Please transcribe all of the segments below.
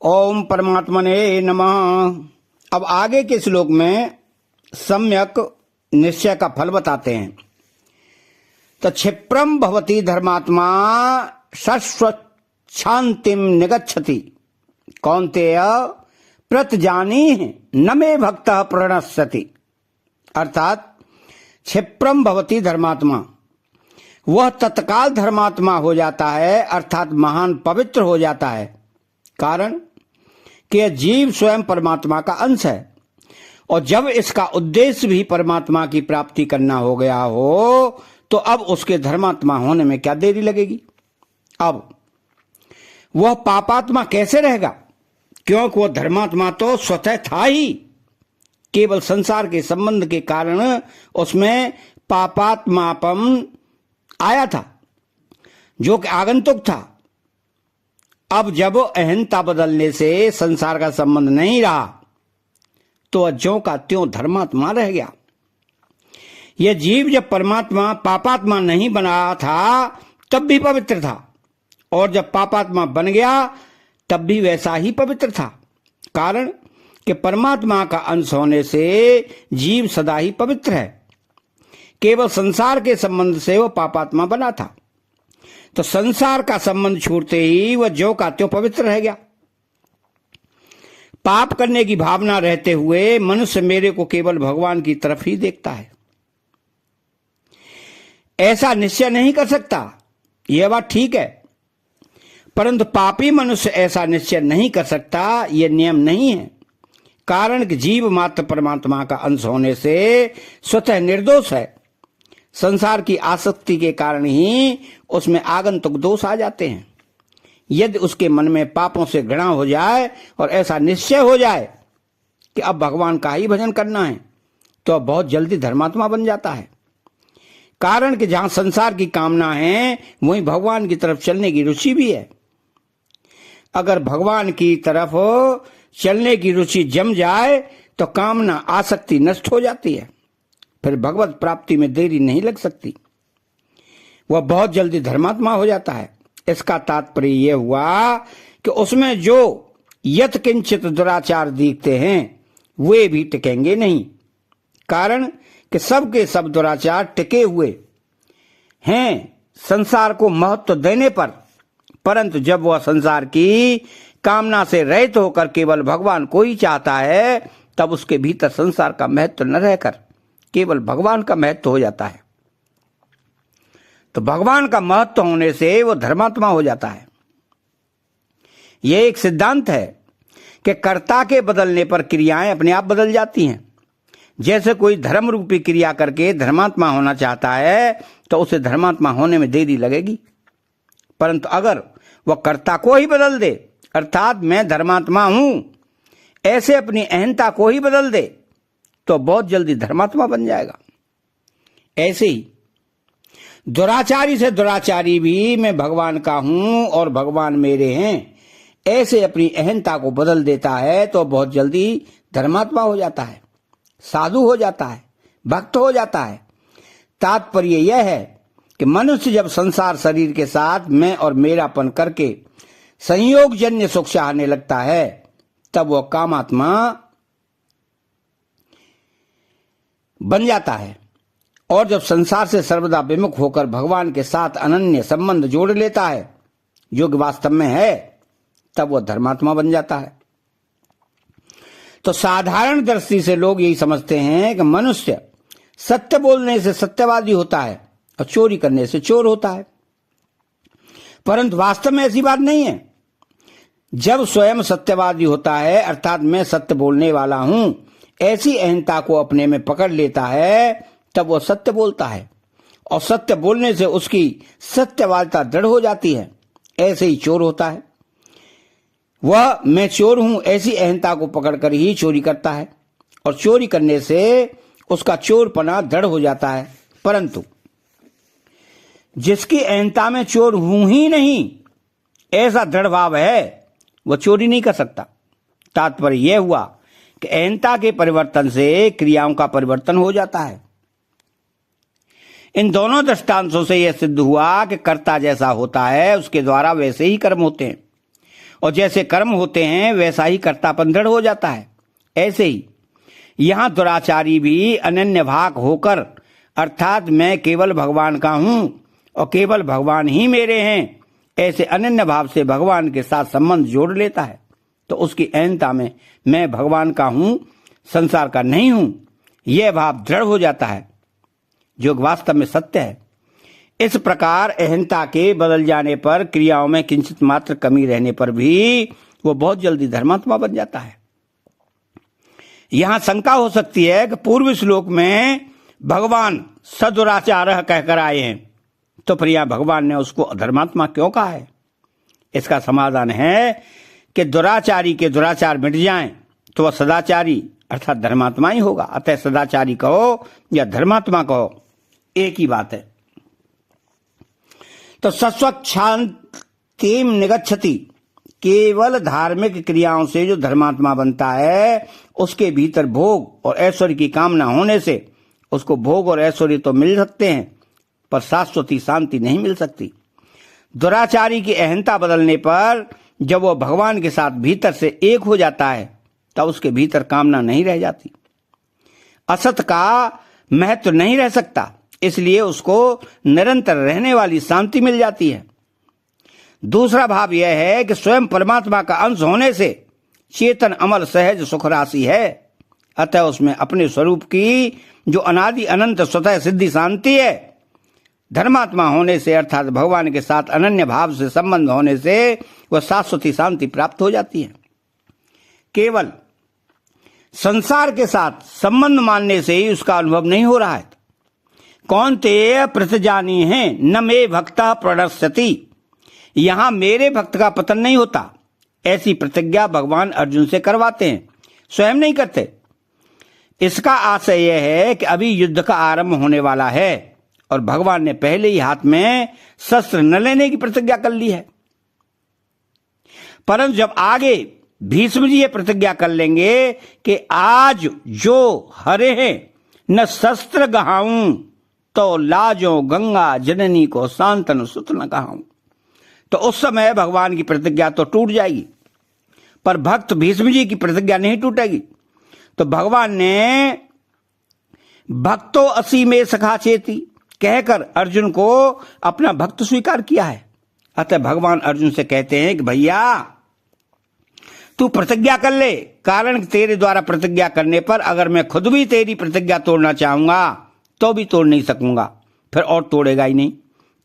ओम परमात्मने नमः। अब आगे के श्लोक में सम्यक निश्चय का फल बताते हैं। तो क्षिप्रम भवति धर्मात्मा शांतिम निगच्छति कौन्तेय प्रतजानी न मे भक्त प्रणश्यति। अर्थात क्षिप्रम भवति धर्मात्मा, वह तत्काल धर्मात्मा हो जाता है, अर्थात महान पवित्र हो जाता है। कारण कि जीव स्वयं परमात्मा का अंश है, और जब इसका उद्देश्य भी परमात्मा की प्राप्ति करना हो गया हो तो अब उसके धर्मात्मा होने में क्या देरी लगेगी। अब वह पापात्मा कैसे रहेगा, क्योंकि वह धर्मात्मा तो स्वतः था ही, केवल संसार के संबंध के कारण उसमें पापात्मापन आया था, जो कि आगंतुक था। अब जब अहंता बदलने से संसार का संबंध नहीं रहा तो ज्यों का त्यों धर्मात्मा रह गया। यह जीव जब परमात्मा पापात्मा नहीं बना था तब भी पवित्र था, और जब पापात्मा बन गया तब भी वैसा ही पवित्र था। कारण कि परमात्मा का अंश होने से जीव सदा ही पवित्र है, केवल संसार के संबंध से वह पापात्मा बना था। तो संसार का संबंध छूटते ही वह ज्यों का त्यों पवित्र रह गया। पाप करने की भावना रहते हुए मनुष्य मेरे को केवल भगवान की तरफ ही देखता है, ऐसा निश्चय नहीं कर सकता। यह बात ठीक है, परंतु पापी मनुष्य ऐसा निश्चय नहीं कर सकता, यह नियम नहीं है। कारण कि जीव मात्र परमात्मा का अंश होने से स्वतः निर्दोष है। संसार की आसक्ति के कारण ही उसमें आगंतुक दोष आ जाते हैं। यदि उसके मन में पापों से घृणा हो जाए और ऐसा निश्चय हो जाए कि अब भगवान का ही भजन करना है, तो बहुत जल्दी धर्मात्मा बन जाता है। कारण कि जहां संसार की कामना है वहीं भगवान की तरफ चलने की रुचि भी है। अगर भगवान की तरफ चलने की रुचि जम जाए तो कामना आसक्ति नष्ट हो जाती है, फिर भगवत प्राप्ति में देरी नहीं लग सकती, वह बहुत जल्दी धर्मात्मा हो जाता है। इसका तात्पर्य यह हुआ कि उसमें जो यत्किंचित दुराचार दिखते हैं वे भी टिकेंगे नहीं। कारण कि सबके सब दुराचार टिके हुए हैं संसार को महत्व देने पर, परंतु जब वह संसार की कामना से रहित होकर केवल भगवान को ही चाहता है तब उसके भीतर संसार का महत्व न रहकर केवल भगवान का महत्व हो जाता है। तो भगवान का महत्व होने से वो धर्मात्मा हो जाता है। यह एक सिद्धांत है कि कर्ता के बदलने पर क्रियाएं अपने आप बदल जाती हैं। जैसे कोई धर्म रूपी क्रिया करके धर्मात्मा होना चाहता है तो उसे धर्मात्मा होने में देरी लगेगी, परंतु अगर वह कर्ता को ही बदल दे, अर्थात मैं धर्मात्मा हूं ऐसे अपनी अहंता को ही बदल दे, तो बहुत जल्दी धर्मात्मा बन जाएगा। ऐसे ही दुराचारी से दुराचारी भी मैं भगवान का हूं और भगवान मेरे हैं ऐसे अपनी अहंता को बदल देता है तो बहुत जल्दी धर्मात्मा हो जाता है, साधु हो जाता है, भक्त हो जाता है। तात्पर्य यह है कि मनुष्य जब संसार शरीर के साथ मैं और मेरापन करके संयोगजन्य सुख चाहने लगता है तब वह कामात्मा बन जाता है, और जब संसार से सर्वदा विमुख होकर भगवान के साथ अनन्य संबंध जोड़ लेता है जो कि वास्तव में है, तब वह धर्मात्मा बन जाता है। तो साधारण दृष्टि से लोग यही समझते हैं कि मनुष्य सत्य बोलने से सत्यवादी होता है और चोरी करने से चोर होता है, परंतु वास्तव में ऐसी बात नहीं है। जब स्वयं सत्यवादी होता है, अर्थात मैं सत्य बोलने वाला हूं ऐसी अहंता को अपने में पकड़ लेता है, तब वह सत्य बोलता है, और सत्य बोलने से उसकी सत्यवादिता दृढ़ हो जाती है। ऐसे ही चोर होता है, वह मैं चोर हूं ऐसी अहंता को पकड़कर ही चोरी करता है, और चोरी करने से उसका चोरपना दृढ़ हो जाता है। परंतु जिसकी अहंता में चोर हूं ही नहीं ऐसा दृढ़ भाव है, वह चोरी नहीं कर सकता। तात्पर्य यह हुआ कि अहंता के परिवर्तन से क्रियाओं का परिवर्तन हो जाता है। इन दोनों दृष्टांतों से यह सिद्ध हुआ कि कर्ता जैसा होता है उसके द्वारा वैसे ही कर्म होते हैं, और जैसे कर्म होते हैं वैसा ही कर्तापन दृढ़ हो जाता है। ऐसे ही यहाँ दुराचारी भी अनन्य भाग होकर, अर्थात मैं केवल भगवान का हूं और केवल भगवान ही मेरे हैं, ऐसे अनन्य भाव से भगवान के साथ संबंध जोड़ लेता है तो उसकी अहंता में मैं भगवान का हूं, संसार का नहीं हूं, यह भाव दृढ़ हो जाता है, जो वास्तव में सत्य है। इस प्रकार अहंता के बदल जाने पर, क्रियाओं में किंचित मात्र कमी रहने पर भी वो बहुत जल्दी धर्मात्मा बन जाता है। यहां शंका हो सकती है कि पूर्व श्लोक में भगवान सदुराचारः कहकर आए हैं, तो फिर यहां भगवान ने उसको धर्मात्मा क्यों कहा है? इसका समाधान है कि दुराचारी के दुराचार मिट जाएं तो वह सदाचारी अर्थात धर्मात्मा ही होगा। अतः सदाचारी कहो या धर्मात्मा कहो, एक ही बात है। तो सस्वच्छांतिम निगच्छति, केवल धार्मिक क्रियाओं से जो धर्मात्मा बनता है उसके भीतर भोग और ऐश्वर्य की कामना होने से उसको भोग और ऐश्वर्य तो मिल सकते हैं पर शाश्वती शांति नहीं मिल सकती। दुराचारी की अहंता बदलने पर जब वह भगवान के साथ भीतर से एक हो जाता है तब उसके भीतर कामना नहीं रह जाती। असत का महत्व नहीं रह सकता, इसलिए उसको निरंतर रहने वाली शांति मिल जाती है। दूसरा भाव यह है कि स्वयं परमात्मा का अंश होने से चेतन अमल सहज सुख राशि है, अतः उसमें अपने स्वरूप की जो अनादि अनंत स्वतः सिद्धि शांति है, धर्मात्मा होने से अर्थात भगवान के साथ अनन्य भाव से संबंध होने से वह शाश्वती शांति प्राप्त हो जाती है। केवल संसार के साथ संबंध मानने से ही उसका अनुभव नहीं हो रहा है। कौन्तेय प्रतिजानी है न मे भक्ता प्रणश्यति, यहां मेरे भक्त का पतन नहीं होता, ऐसी प्रतिज्ञा भगवान अर्जुन से करवाते हैं, स्वयं नहीं करते। इसका आशय यह है कि अभी युद्ध का आरंभ होने वाला है और भगवान ने पहले ही हाथ में शस्त्र न लेने की प्रतिज्ञा कर ली है। परंतु जब आगे भीष्म जी ये प्रतिज्ञा कर लेंगे कि आज जो हरे हैं न शस्त्र गहाऊं तो लाजो गंगा जननी को सांतन सुत न कहाऊं, तो उस समय भगवान की प्रतिज्ञा तो टूट जाएगी पर भक्त भीष्म जी की प्रतिज्ञा नहीं टूटेगी। तो भगवान ने भक्तो असी में सखा चेती कहकर अर्जुन को अपना भक्त स्वीकार किया है। अतः भगवान अर्जुन से कहते हैं कि भैया तू प्रतिज्ञा कर ले, कारण तेरे द्वारा प्रतिज्ञा करने पर अगर मैं खुद भी तेरी प्रतिज्ञा तोड़ना चाहूंगा तो भी तोड़ नहीं सकूंगा, फिर और तोड़ेगा ही नहीं।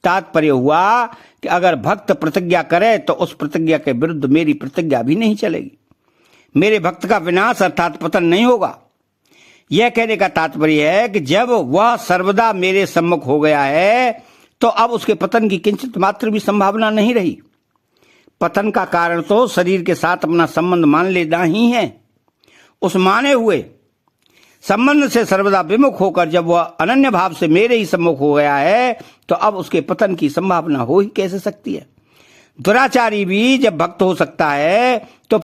तात्पर्य हुआ कि अगर भक्त प्रतिज्ञा करे तो उस प्रतिज्ञा के विरुद्ध मेरी प्रतिज्ञा भी नहीं चलेगी, मेरे भक्त का विनाश अर्थात पतन नहीं होगा। यह कहने का तात्पर्य है कि जब वह सर्वदा मेरे सम्मुख हो गया है तो अब उसके पतन की किंचित मात्र भी संभावना नहीं रही। पतन का कारण तो शरीर के साथ अपना संबंध मान लेना ही है। उस माने हुए संबंध से सर्वदा विमुख होकर जब वह अनन्य भाव से मेरे ही सम्मुख हो गया है तो अब उसके पतन की संभावना हो ही कैसे सकती है। दुराचारी भी जब भक्त हो सकता है तो